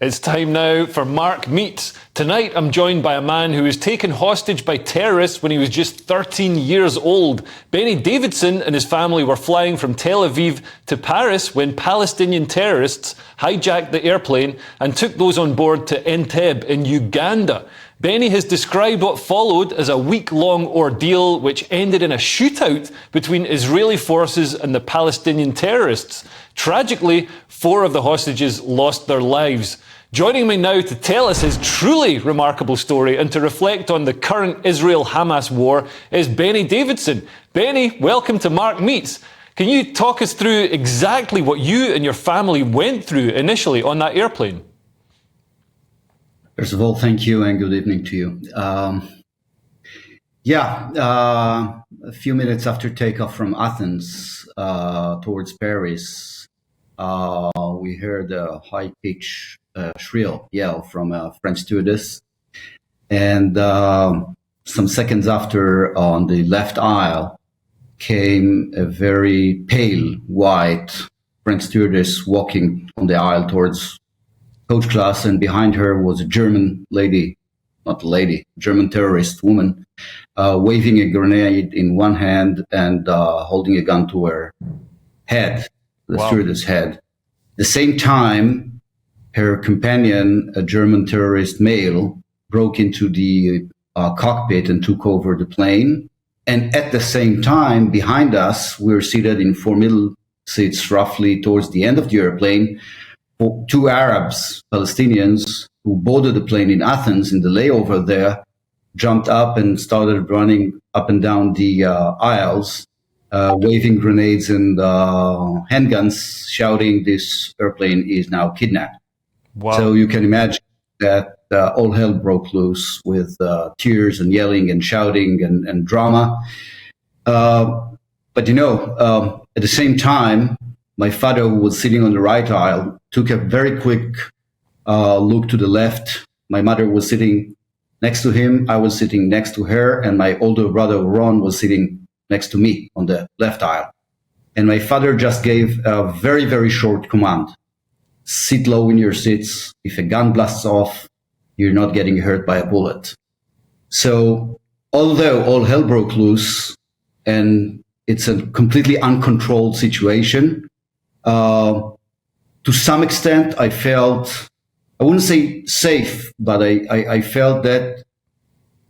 It's time now for Mark Meets. Tonight I'm joined by a man who was taken hostage by terrorists when he was just 13 years old. Benny Davidson and his family were flying from Tel Aviv to Paris when Palestinian terrorists hijacked the airplane and took those on board to Entebbe in Uganda. Benny has described what followed as a week-long ordeal which ended in a shootout between Israeli forces and the Palestinian terrorists. Tragically, 4 of the hostages lost their lives. Joining me now to tell us his truly remarkable story and to reflect on the current Israel-Hamas war is Benny Davidson. Benny, welcome to Mark Meets. Can you talk us through exactly what you and your family went through initially on that airplane? First of all, thank you and good evening to you. A few minutes after takeoff from Athens towards Paris, we heard a high-pitched shrill yell from a French stewardess. And some seconds after, on the left aisle, came a very pale, white French stewardess walking on the aisle towards coach class, and behind her was a German German terrorist woman, waving a grenade in one hand and holding a gun to her head, the stewardess' head. At the same time, her companion, a German terrorist male, broke into the cockpit and took over the plane. And at the same time, behind us, we were seated in 4 middle seats, roughly towards the end of the airplane. 2 Arabs, Palestinians, who boarded the plane in Athens in the layover there, jumped up and started running up and down the aisles, waving grenades and handguns, shouting, "This airplane is now kidnapped." Wow. So you can imagine that all hell broke loose with tears and yelling and shouting and drama. But at the same time, my father, who was sitting on the right aisle, took a very quick look to the left. My mother was sitting next to him. I was sitting next to her. And my older brother, Ron, was sitting next to me on the left aisle. And my father just gave a very, very short command. Sit low in your seats. If a gun blasts off, you're not getting hurt by a bullet. So although all hell broke loose and it's a completely uncontrolled situation, to some extent, I felt, I wouldn't say safe, but I felt that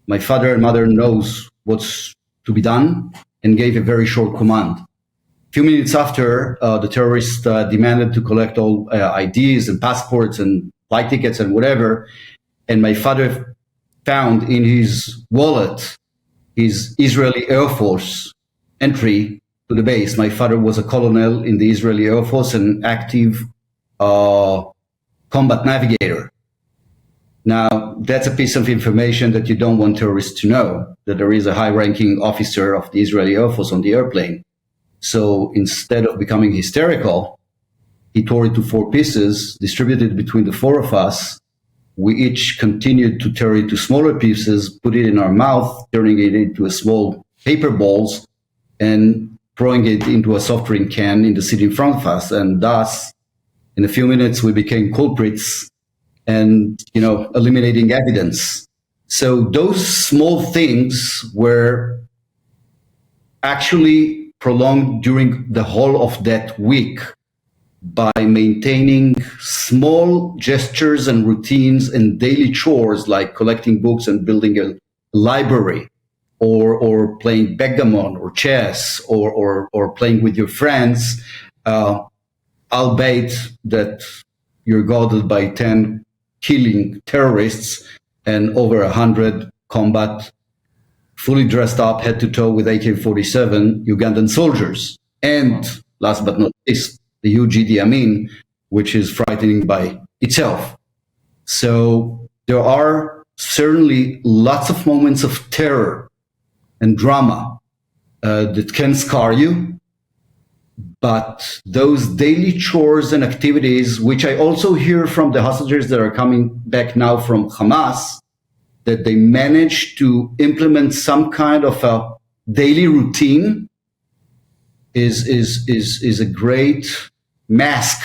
my father and mother knows what's to be done and gave a very short command. A few minutes after, the terrorists demanded to collect all IDs and passports and flight tickets and whatever. And my father found in his wallet his Israeli Air Force entry to the base. My father was a colonel in the Israeli Air Force, an active combat navigator. Now, that's a piece of information that you don't want terrorists to know, that there is a high-ranking officer of the Israeli Air Force on the airplane. So instead of becoming hysterical, he tore it to 4 pieces, distributed between the 4 of us. We each continued to tear it to smaller pieces, put it in our mouth, turning it into a small paper balls, and throwing it into a soft drink can in the seat in front of us. And thus, in a few minutes, we became culprits and, eliminating evidence. So those small things were actually prolonged during the whole of that week by maintaining small gestures and routines and daily chores like collecting books and building a library, or playing backgammon or chess, or playing with your friends, albeit that you're guarded by 10 killing terrorists and over 100 combat, fully dressed up head to toe with AK-47 Ugandan soldiers. And last but not least, the huge Idi Amin, which is frightening by itself. So there are certainly lots of moments of terror and drama that can scar you. But those daily chores and activities, which I also hear from the hostages that are coming back now from Hamas, that they manage to implement some kind of a daily routine, is a great mask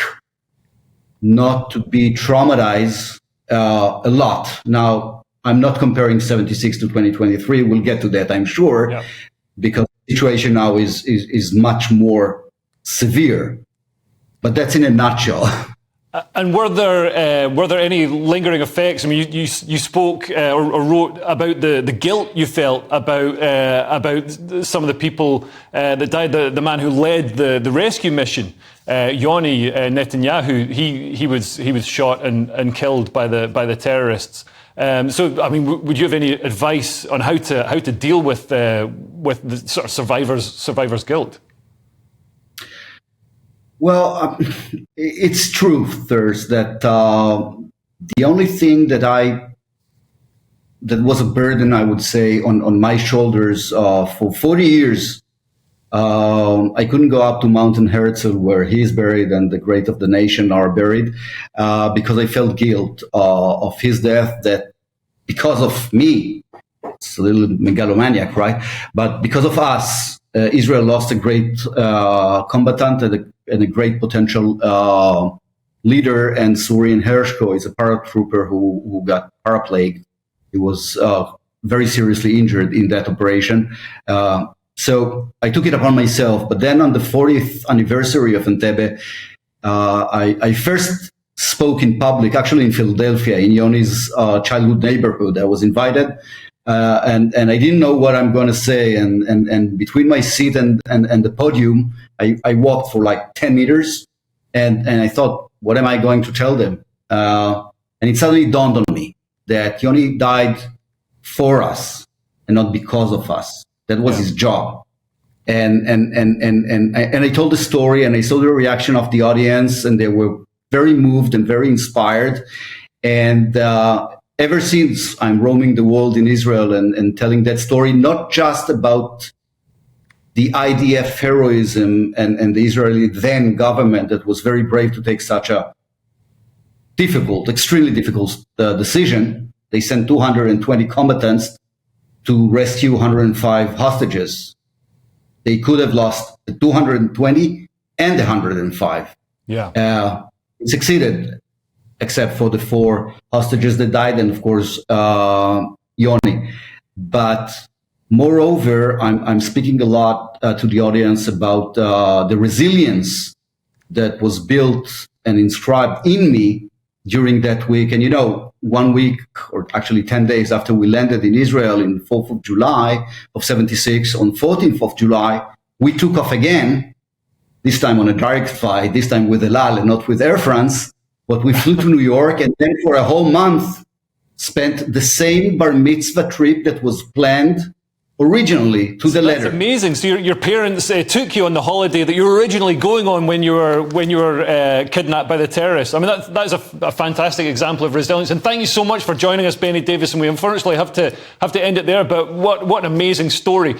not to be traumatized a lot. Now, I'm not comparing 76 to 2023. We'll get to that, I'm sure, Yeah. because the situation now is much more severe. But that's in a nutshell. And were there any lingering effects? I mean, you spoke or wrote about the guilt you felt about some of the people that died. The man who led the rescue mission, Yoni Netanyahu, he was shot and killed by the terrorists. So, I mean, would you have any advice on how to deal with the sort of survivor's guilt? Well, it's true, Thurs, that the only thing that was a burden, I would say, on my shoulders for 40 years, I couldn't go up to Mountain Herzl, where he is buried and the great of the nation are buried, because I felt guilt of his death, that because of me, it's a little megalomaniac, right? But because of us, Israel lost a great combatant and a great potential leader. And Surian Hershko is a paratrooper who got paraplegic. He was very seriously injured in that operation. So I took it upon myself. But then on the 40th anniversary of Entebbe, I first spoke in public, actually in Philadelphia, in Yoni's childhood neighborhood. I was invited. And I didn't know what I'm going to say. And between my seat and the podium, I walked for like 10 meters. And I thought, what am I going to tell them? And it suddenly dawned on me that Yoni died for us and not because of us. That was his job. And I told the story, and I saw the reaction of the audience, and they were very moved and very inspired. And ever since, I'm roaming the world in Israel and telling that story, not just about the IDF heroism and the Israeli then government that was very brave to take such a difficult, extremely difficult decision. They sent 220 combatants to rescue 105 hostages. They could have lost the 220 and the 105. Yeah. It succeeded, except for the 4 hostages that died, and of course, Yoni. But moreover, I'm speaking a lot to the audience about the resilience that was built and inscribed in me during that week. And 1 week, or actually 10 days after we landed in Israel in 4th of July of 76, on 14th of July, we took off again, this time on a direct flight, this time with El Al and not with Air France. But we flew to New York, and then for a whole month spent the same bar mitzvah trip that was planned originally to the letter. That's amazing. So your parents took you on the holiday that you were originally going on when you were kidnapped by the terrorists. I mean, that is a fantastic example of resilience. And thank you so much for joining us, Benny Davidson. We unfortunately have to end it there, but what an amazing story.